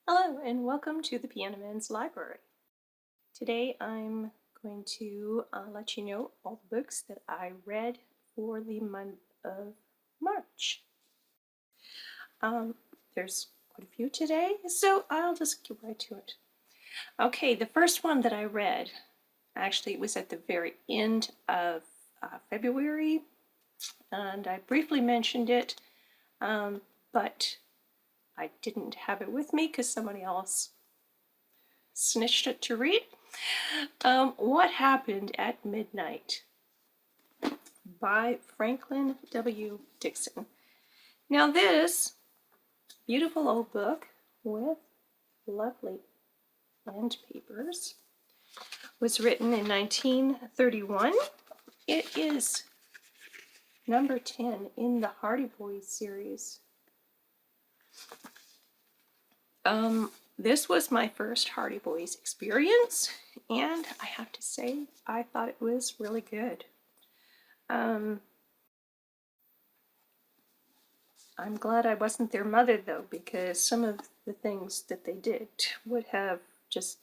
Hello and welcome to the Piano Man's Library. Today I'm going to let you know all the books that I read for the month of March. There's quite a few today, so I'll just get right to it. Okay, the first one that I read, actually it was at the very end of February, and I briefly mentioned it, but I didn't have it with me because somebody else snitched it to read. What Happened at Midnight by Franklin W. Dixon. Now this beautiful old book with lovely end papers was written in 1931. It is number 10 in the Hardy Boys series. This was my first Hardy Boys experience, and I have to say, I thought it was really good. I'm glad I wasn't their mother, though, because some of the things that they did would have just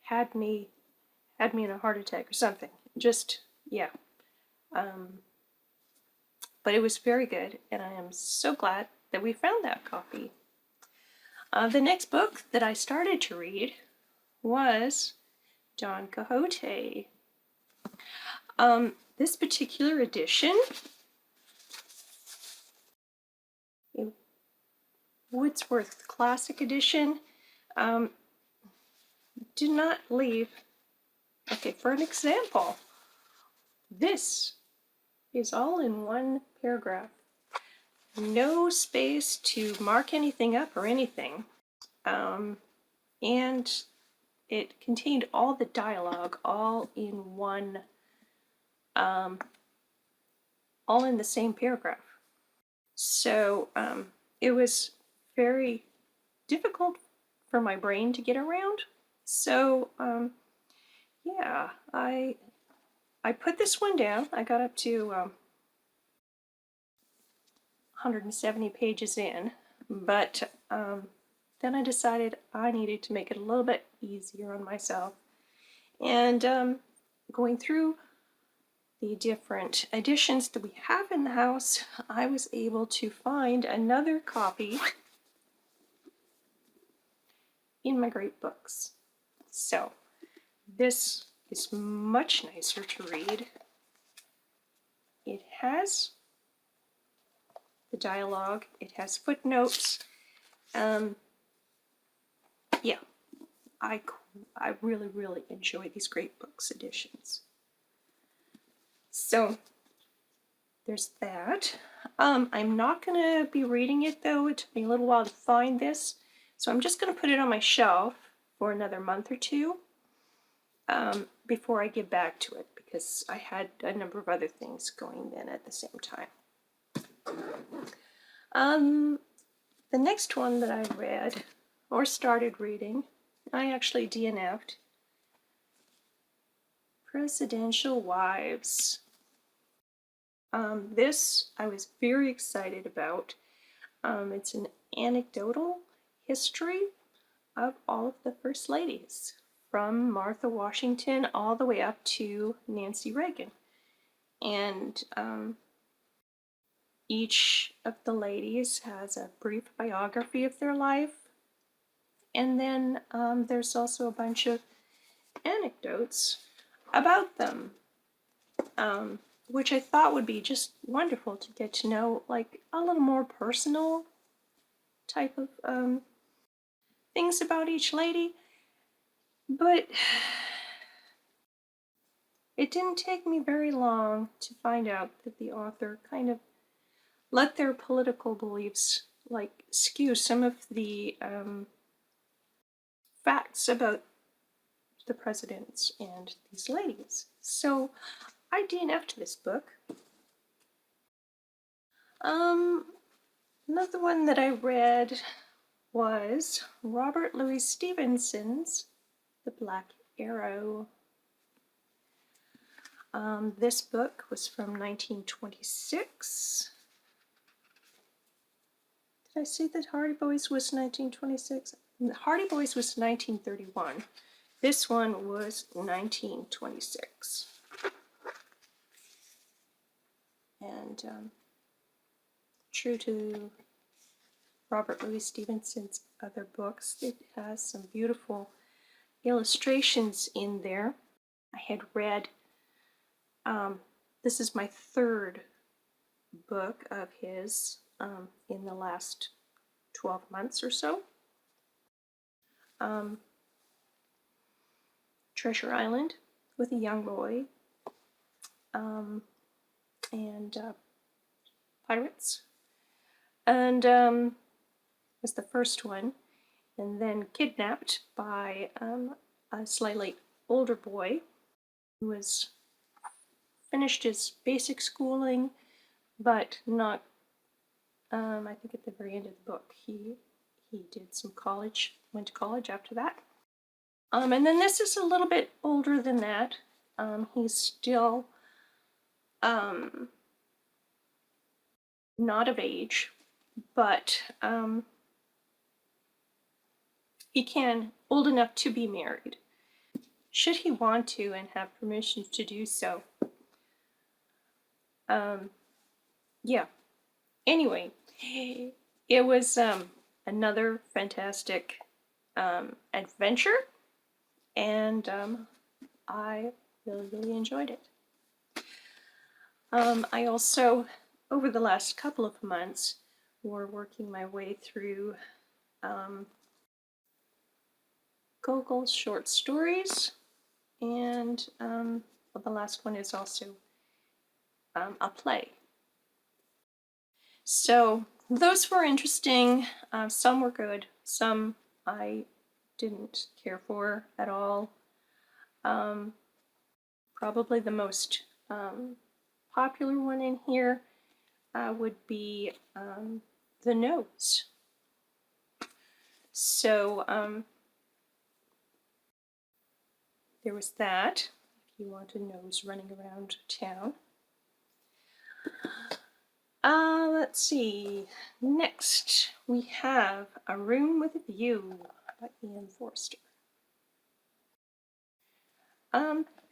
had me in a heart attack or something. Just, yeah. But it was very good, and I am so glad that we found that copy. The next book that I started to read was Don Quixote. This particular edition, Wordsworth Classic Edition, did not leave. Okay, for an example, this is all in one paragraph. No space to mark anything up or anything. And it contained all the dialogue all in one, all in the same paragraph. So it was very difficult for my brain to get around. So yeah, I put this one down. I got up to 170 pages in, but then I decided I needed to make it a little bit easier on myself. And going through the different editions that we have in the house, I was able to find another copy in my great books. So this is much nicer to read. It has the dialogue, it has footnotes. Yeah, I really, really enjoy these great books editions. So there's that. I'm not going to be reading it, though. It took me a little while to find this. So I'm just going to put it on my shelf for another month or two before I get back to it, because I had a number of other things going then at the same time. The next one that I read, or started reading, I actually DNF'd. Presidential Wives. This I was very excited about. It's an anecdotal history of all of the first ladies, from Martha Washington all the way up to Nancy Reagan. And each of the ladies has a brief biography of their life. And then there's also a bunch of anecdotes about them, which I thought would be just wonderful to get to know, like a little more personal type of things about each lady. But it didn't take me very long to find out that the author kind of let their political beliefs like skew some of the facts about the presidents and these ladies. So I DNF'd this book. Another one that I read was Robert Louis Stevenson's The Black Arrow. This book was from 1926. Did I say that Hardy Boys was 1926? Hardy Boys was 1931. This one was 1926. And true to Robert Louis Stevenson's other books, it has some beautiful illustrations in there. I had read, this is my third book of his in the last 12 months or so. Treasure Island with a Young Boy, and Pirates, and was the first one, and then Kidnapped by a slightly older boy who was finished his basic schooling, but not, I think at the very end of the book he did some college, went to college after that. And then this is a little bit older than that. He's still not of age, but he can, old enough to be married, should he want to and have permission to do so. Yeah. Anyway, it was another fantastic adventure, and I really enjoyed it. I also, over the last couple of months, were working my way through Gogol's short stories, and the last one is also a play. So those were interesting. Some were good, some I didn't care for at all. Probably the most popular one in here would be The Nose. So there was that, if you want a nose running around town. Let's see. Next, we have A Room with a View by Ian Forster.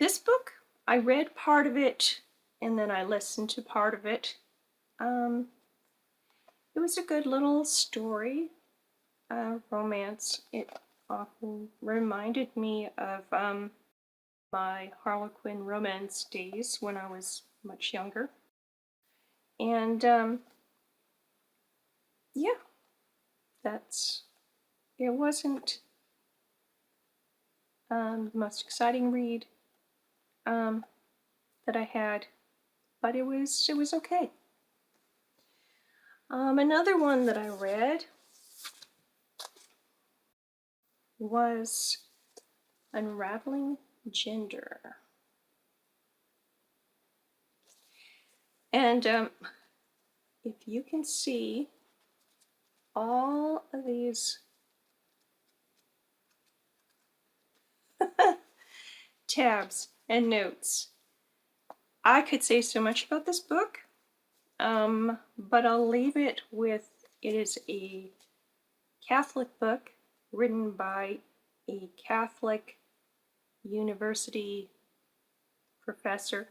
This book, I read part of it and then I listened to part of it. It was a good little story, romance. It often reminded me of my Harlequin romance days when I was much younger. And yeah, it wasn't the most exciting read that I had, but it was okay. Another one that I read was Unraveling Gender. And if you can see all of these tabs and notes, I could say so much about this book, but I'll leave it with, it is a Catholic book written by a Catholic university professor.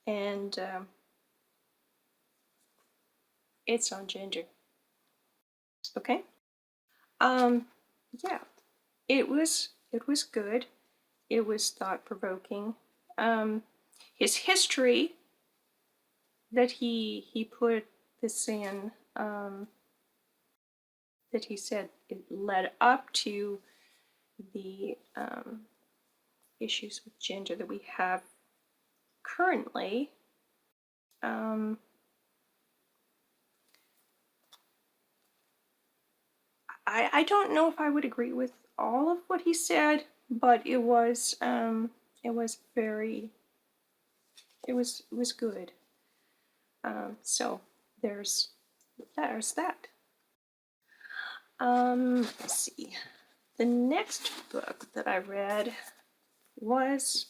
And it's on gender. Okay. Yeah, it was good. It was thought-provoking. His history that he put this in, that he said it led up to the issues with gender that we have currently. I don't know if I would agree with all of what he said, but it was very, it was good. So there's that. Let's see. The next book that I read was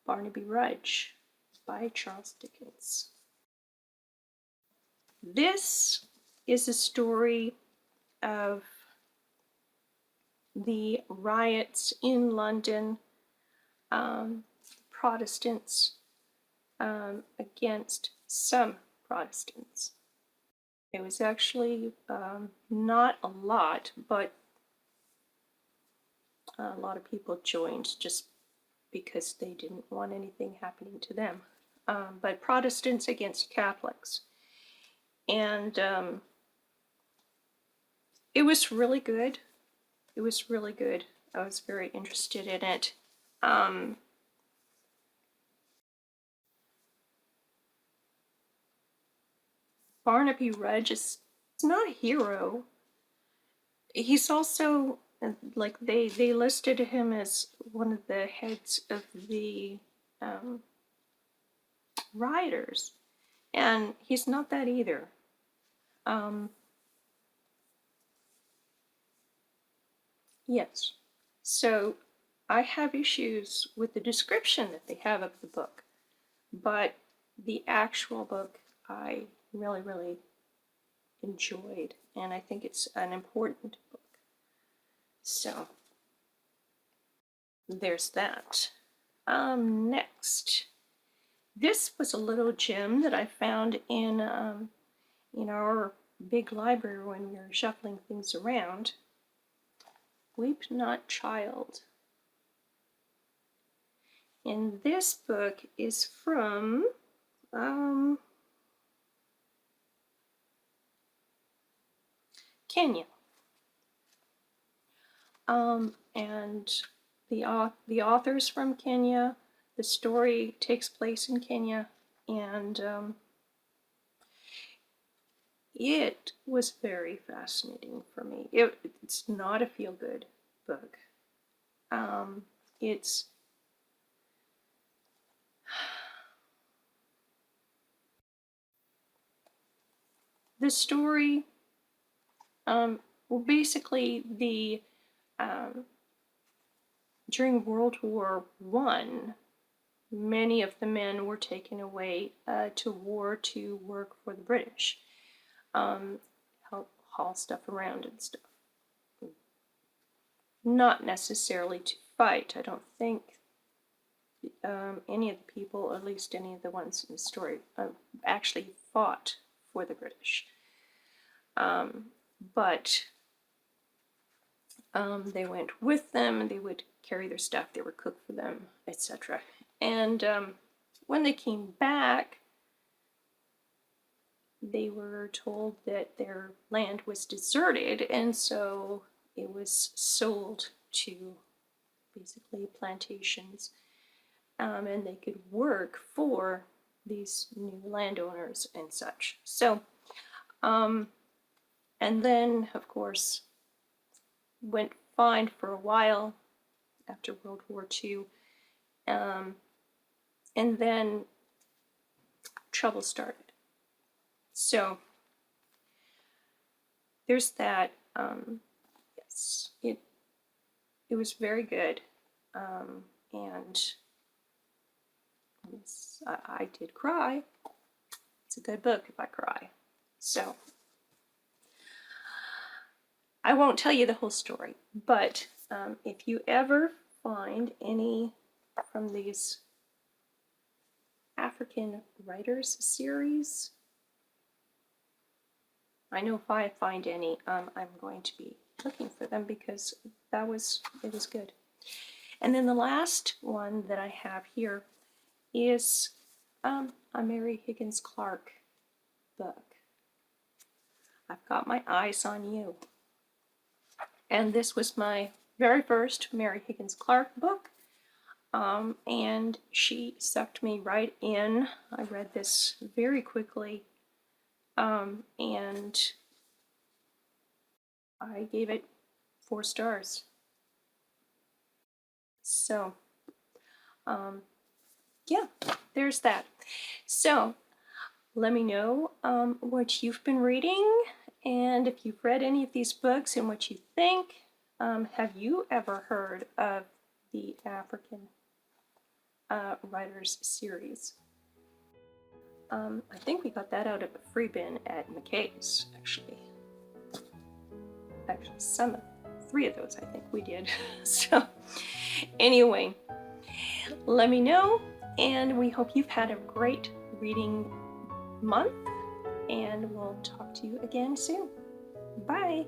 Barnaby Rudge. by Charles Dickens. This is a story of the riots in London, Protestants against some Protestants. It was actually not a lot, but a lot of people joined just because they didn't want anything happening to them. But Protestants against Catholics. And it was really good. It was really good. I was very interested in it. Barnaby Rudge is not a hero. He's also, like, they listed him as one of the heads of the rioters, and he's not that either. Yes. So I have issues with the description that they have of the book, but the actual book I really, really enjoyed, and I think it's an important book. So there's that. Next, this was a little gem that I found in our big library when we were shuffling things around. Weep Not, Child. And this book is from Kenya. And the author's from Kenya. The story takes place in Kenya, and it was very fascinating for me. It's not a feel-good book. It's the story. Well, basically, during World War I, many of the men were taken away to war to work for the British, help haul stuff around and stuff. Not necessarily to fight. I don't think any of the people, at least any of the ones in the story, actually fought for the British. But they went with them, they would carry their stuff, they would cook for them, etc. And when they came back, they were told that their land was deserted, and so it was sold to basically plantations, and they could work for these new landowners and such. So, and then, of course, went fine for a while after World War II, and then trouble started. So there's that. Yes, it was very good, and I did cry. It's a good book if I cry. So I won't tell you the whole story, but if you ever find any from these African writers series, I know if I find any, I'm going to be looking for them because it was good. And then the last one that I have here is a Mary Higgins Clark book. I've Got My Eyes on You. And this was my very first Mary Higgins Clark book. And she sucked me right in. I read this very quickly. And I gave it 4 stars. So, yeah, there's that. So, let me know what you've been reading, and if you've read any of these books and what you think. Have you ever heard of the African Writers series? I think we got that out of a free bin at McKay's, actually. Actually, 3 of those I think we did. So anyway, let me know, and we hope you've had a great reading month, and we'll talk to you again soon. Bye.